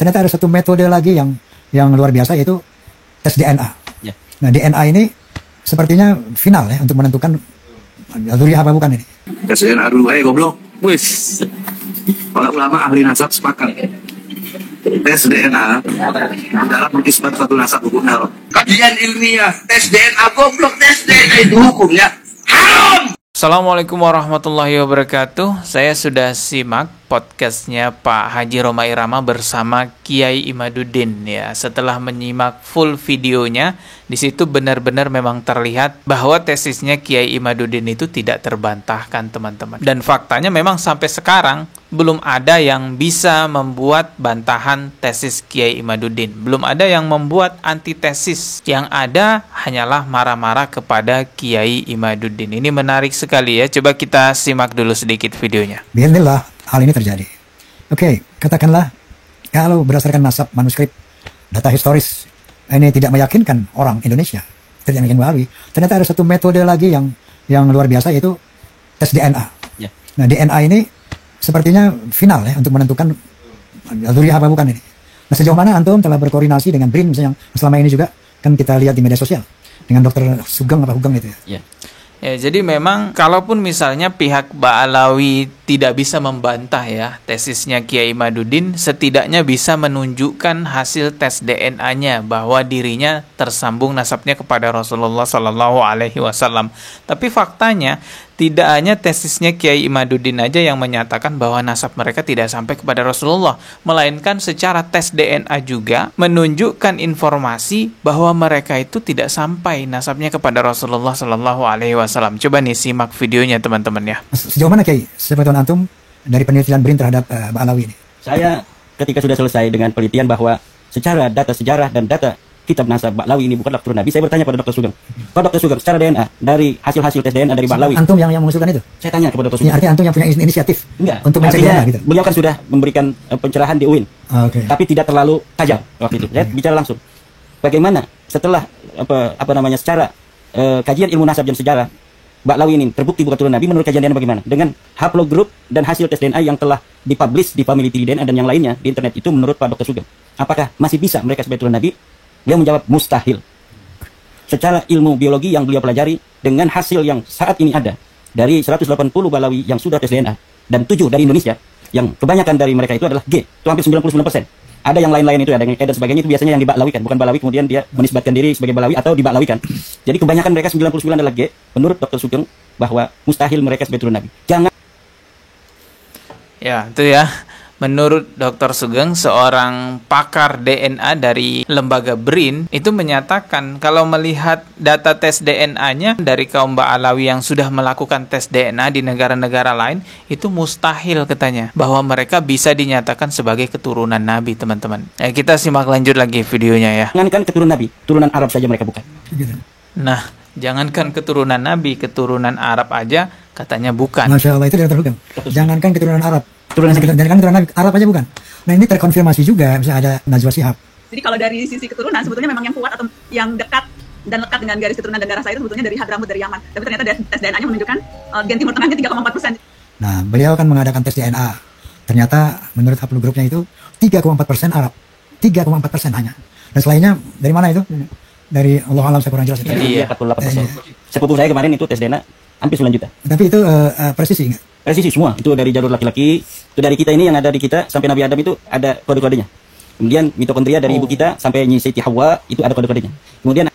ternyata ada satu metode lagi yang luar biasa, yaitu tes DNA. Ya. Nah, DNA ini sepertinya final ya untuk menentukan zuriyah apa bukan ini. Tes DNA dulu goblok. Wis. Para ulama ahli nasab sepakat. Tes DNA dalam mengisbat suatu nasab benar. Kajian ilmiah, tes DNA goblok, tes DNA itu hukumnya haram. Assalamualaikum warahmatullahi wabarakatuh. Saya sudah simak podcastnya Pak Haji Roma Irama bersama Kiai Imaduddin ya. Setelah menyimak full videonya, di situ benar-benar memang terlihat bahwa tesisnya Kiai Imaduddin itu tidak terbantahkan, teman-teman. Dan faktanya memang sampai sekarang belum ada yang bisa membuat bantahan tesis Kiai Imaduddin. Belum ada yang membuat antitesis. Yang ada hanyalah marah-marah kepada Kiai Imaduddin. Ini menarik sekali ya. Coba kita simak dulu sedikit videonya. Bismillah, hal ini terjadi. Oke, katakanlah kalau berdasarkan nasab manuskrip, data historis, ini tidak meyakinkan orang Indonesia, tidak meyakinkan Wahabi. Ternyata ada satu metode lagi yang luar biasa, yaitu tes DNA. Ya. Nah, DNA ini sepertinya final ya untuk menentukan zuriyah apa bukan ini. Nah, sejauh mana antum telah berkoordinasi dengan BRIN misalnya, yang selama ini juga kan kita lihat di media sosial dengan Dr. Sugeng apa Hugeng itu ya. Ya. Ya, jadi memang kalaupun misalnya pihak Ba'alawi tidak bisa membantah ya tesisnya Kiai Imaduddin, setidaknya bisa menunjukkan hasil tes DNA-nya bahwa dirinya tersambung nasabnya kepada Rasulullah Sallallahu Alaihi Wasallam. Tapi faktanya tidak hanya tesisnya Kiai Imaduddin aja yang menyatakan bahwa nasab mereka tidak sampai kepada Rasulullah, melainkan secara tes DNA juga menunjukkan informasi bahwa mereka itu tidak sampai nasabnya kepada Rasulullah Sallallahu Alaihi Wasallam. Coba nih simak videonya teman-teman ya. Sejauh mana Kiai sepengetahuan antum dari penelitian BRIN terhadap Ba'alawi ini? Saya ketika sudah selesai dengan penelitian bahwa secara data sejarah dan data kitab nasab Ba'alawi ini bukanlah keturunan Nabi, saya bertanya pada Dr. Sugeng. Pak Dr. Sugeng, secara DNA dari hasil DNA dari Ba'alawi, Antum yang mengusulkan itu? saya tanya kepada Dr. Ini Sugeng. artinya antum yang punya inisiatif Enggak. untuk mencari Artinya, DNA gitu. beliau kan sudah memberikan pencerahan di UIN, Oke. tapi tidak terlalu tajam waktu itu. Saya bicara langsung. Bagaimana setelah secara kajian ilmu nasab dan sejarah Ba'alawi ini terbukti bukan keturunan Nabi, menurut kajian DNA bagaimana? Dengan haplogroup dan hasil tes DNA yang telah dipublish di Family Tree DNA dan yang lainnya di internet itu, menurut Pak Dr. Sugeng, apakah masih bisa mereka sebagai keturunan Nabi? Beliau menjawab mustahil. Secara ilmu biologi yang beliau pelajari dengan hasil yang saat ini ada dari 180 Ba'alawi yang sudah tes DNA dan 7 dari Indonesia, yang kebanyakan dari mereka itu adalah G, itu hampir 99%. Ada yang lain-lain itu, ada yang E dan sebagainya, itu biasanya yang diba'lawikan, bukan Ba'alawi kemudian dia menisbatkan diri sebagai Ba'alawi atau diba'lawikan. Jadi kebanyakan mereka 99 adalah G, menurut Dr. Sugeng bahwa mustahil mereka sebagai keturunan Nabi. Jangan. Ya, itu ya. Menurut Dr. Sugeng, seorang pakar DNA dari lembaga BRIN, itu menyatakan kalau melihat data tes DNA-nya dari kaum Ba'alawi yang sudah melakukan tes DNA di negara-negara lain, itu mustahil katanya, bahwa mereka bisa dinyatakan sebagai keturunan Nabi, teman-teman. Ya, kita simak lanjut lagi videonya ya. Jangankan keturunan Nabi, turunan Arab saja mereka bukan. Gitu. Nah, jangankan keturunan Nabi, keturunan Arab aja katanya bukan. Masya Allah, itu dari Dr. Hugeng. Jangankan keturunan Arab, jangankan keturunan Arab aja bukan. Nah, ini terkonfirmasi juga, misalnya ada Najwa Shihab. Jadi kalau dari sisi keturunan sebetulnya memang yang kuat atau yang dekat dan lekat dengan garis keturunan dan darah saya itu sebetulnya dari Hadramut, dari Yaman. Tapi ternyata tes DNA-nya menunjukkan gen Timur Tengahnya 3,4%. Nah, beliau kan mengadakan tes DNA. Ternyata menurut haplogrupnya itu 3,4% Arab. 3,4% hanya. Dan selainnya dari mana itu? Dari Allah alam, saya kurang jelas itu. Iya. 48%. Sepupu saya kemarin itu tes DNA hampir 9 juta. Tapi itu presisi enggak? Presisi semua, itu dari jalur laki-laki, itu dari kita ini yang ada di kita sampai Nabi Adam itu ada kode-kodenya. Kemudian mitokondria dari ibu kita sampai Nyi Siti Hawa itu ada kode-kodenya. Kemudian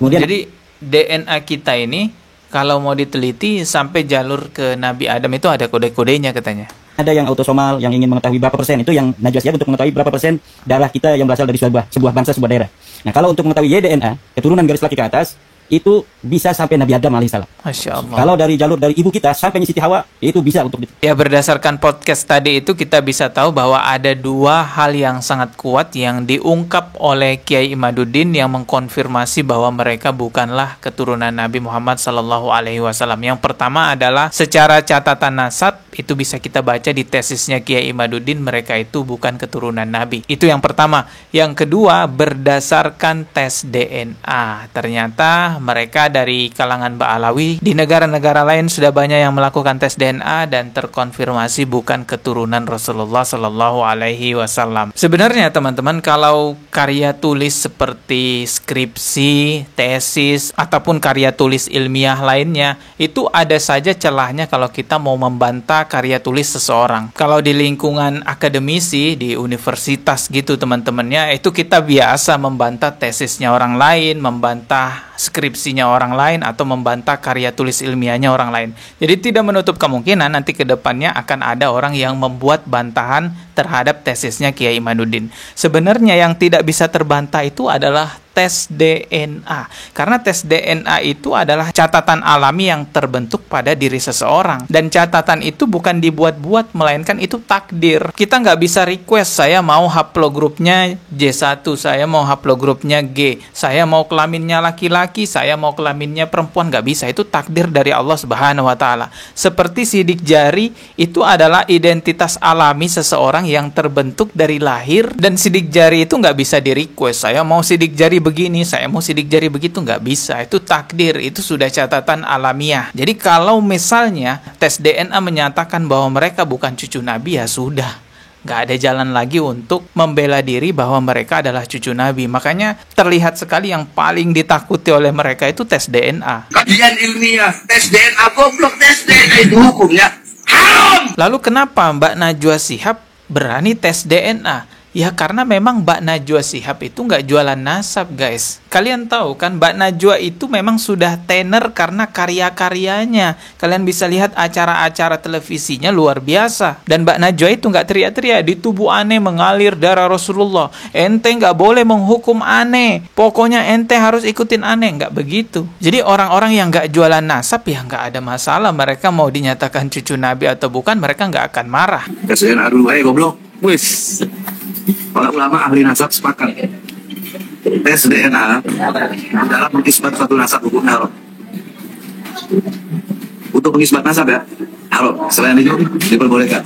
Jadi DNA kita ini kalau mau diteliti sampai jalur ke Nabi Adam itu ada kode-kodenya katanya. ada yang autosomal yang ingin mengetahui berapa persen, itu yang Najwa Shihab untuk mengetahui berapa persen darah kita yang berasal dari sebuah bangsa, sebuah daerah. Nah, kalau untuk mengetahui YDNA, keturunan garis laki ke atas, itu bisa sampai Nabi Adam alaihissalam. Masya Allah. Kalau dari jalur dari ibu kita sampai Siti Hawa, itu bisa untuk Ya, berdasarkan podcast tadi itu kita bisa tahu bahwa ada dua hal yang sangat kuat yang diungkap oleh Kiai Imaduddin yang mengkonfirmasi bahwa mereka bukanlah keturunan Nabi Muhammad SAW. Yang pertama adalah secara catatan nasab, itu bisa kita baca di tesisnya Kiai Imaduddin, mereka itu bukan keturunan Nabi. Itu yang pertama. Yang kedua, berdasarkan tes DNA. Ternyata mereka dari kalangan Ba'alawi. Di negara-negara lain sudah banyak yang melakukan tes DNA dan terkonfirmasi bukan keturunan Rasulullah Shallallahu Alaihi Wasallam. Sebenarnya teman-teman, kalau karya tulis seperti skripsi, tesis, ataupun karya tulis ilmiah lainnya, itu ada saja celahnya kalau kita mau membantah karya tulis seseorang. Kalau di lingkungan akademisi, di universitas gitu teman-temannya, itu kita biasa membantah tesisnya orang lain, membantah skripsinya orang lain, atau membantah karya tulis ilmiahnya orang lain. Jadi tidak menutup kemungkinan nanti ke depannya akan ada orang yang membuat bantahan terhadap tesisnya Kiai Imaduddin. Sebenarnya yang tidak bisa terbantah itu adalah tes DNA. Karena tes DNA itu adalah catatan alami yang terbentuk pada diri seseorang. Dan catatan itu bukan dibuat-buat, melainkan itu takdir. Kita nggak bisa request, saya mau haplogrupnya J1, saya mau haplogrupnya G, saya mau kelaminnya laki-laki, saya mau kelaminnya perempuan. Nggak bisa, itu takdir dari Allah Subhanahu wa Ta'ala. Seperti sidik jari, itu adalah identitas alami seseorang yang terbentuk dari lahir. Dan sidik jari itu nggak bisa di request, saya mau sidik jari begini, saya mau sidik jari begitu, nggak bisa. Itu takdir, itu sudah catatan alamiah. Jadi kalau misalnya tes DNA menyatakan bahwa mereka bukan cucu Nabi, ya sudah, nggak ada jalan lagi untuk membela diri bahwa mereka adalah cucu Nabi. Makanya terlihat sekali yang paling ditakuti oleh mereka itu tes DNA. Kajian ilmiah, tes DNA, goblok, tes DNA itu hukumnya haram. Lalu kenapa Mbak Najwa Shihab berani tes DNA? Ya karena memang Mbak Najwa Shihab itu nggak jualan nasab, guys. Kalian tahu kan, Mbak Najwa itu memang sudah tenar karena karya-karyanya. Kalian bisa lihat acara-acara televisinya luar biasa. Dan Mbak Najwa itu nggak teriak-teriak, di tubuh aneh mengalir darah Rasulullah. Ente nggak boleh menghukum aneh. Pokoknya ente harus ikutin aneh. Nggak begitu. Jadi orang-orang yang nggak jualan nasab ya nggak ada masalah. Mereka mau dinyatakan cucu Nabi atau bukan, mereka nggak akan marah. Tes DNA dulu, goblok. Wis. Para ulama ahli nasab sepakat tes DNA dalam mengisbat suatu nasab hukum haram. Untuk mengisbat nasab ya haram. Selain itu diperbolehkan.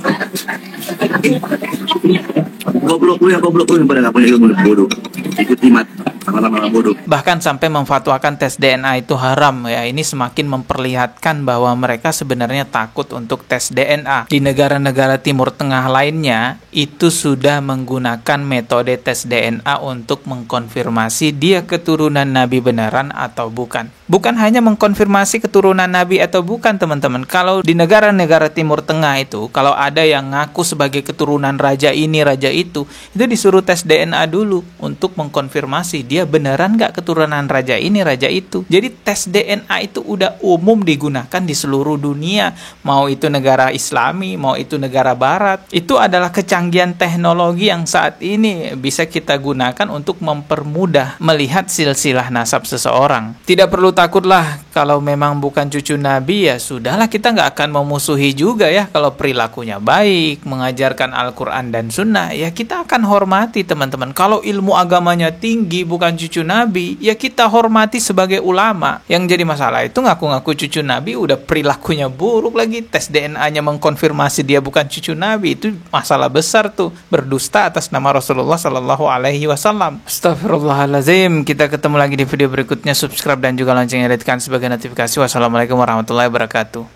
Goblok lu yang pada nggak punya ilmu bodoh. Ikut jimat lama-lama bodoh. Bahkan sampai memfatwakan tes DNA itu haram ya. Ini semakin memperlihatkan bahwa mereka sebenarnya takut untuk tes DNA. Di negara-negara Timur Tengah lainnya itu sudah menggunakan metode tes DNA untuk mengkonfirmasi dia keturunan Nabi beneran atau bukan. Bukan hanya mengkonfirmasi keturunan Nabi atau bukan, teman-teman. Kalau di negara-negara Timur Tengah itu, kalau ada yang ngaku sebagai keturunan raja ini, raja itu disuruh tes DNA dulu untuk mengkonfirmasi dia beneran nggak keturunan raja ini, raja itu. Jadi tes DNA itu udah umum digunakan di seluruh dunia. Mau itu negara Islami, mau itu negara Barat. Itu adalah kecanggihan teknologi yang saat ini bisa kita gunakan untuk mempermudah melihat silsilah nasab seseorang. Tidak perlu takutlah kalau memang bukan cucu Nabi, ya sudahlah, kita nggak akan memusuhi juga ya. Kalau perilakunya baik, mengajarkan Al-Quran dan Sunnah, ya kita akan hormati, teman-teman. Kalau ilmu agamanya tinggi, bukan cucu Nabi, ya kita hormati sebagai ulama. Yang jadi masalah itu ngaku-ngaku cucu Nabi, udah perilakunya buruk lagi, tes DNA-nya mengkonfirmasi dia bukan cucu Nabi. Itu masalah besar tuh, berdusta atas nama Rasulullah Sallallahu Alaihi Wasallam. Astagfirullahalazim. Kita ketemu lagi di video berikutnya. Subscribe dan juga loncengnya, hidupkan sebagai notifikasi. Wassalamualaikum warahmatullahi wabarakatuh.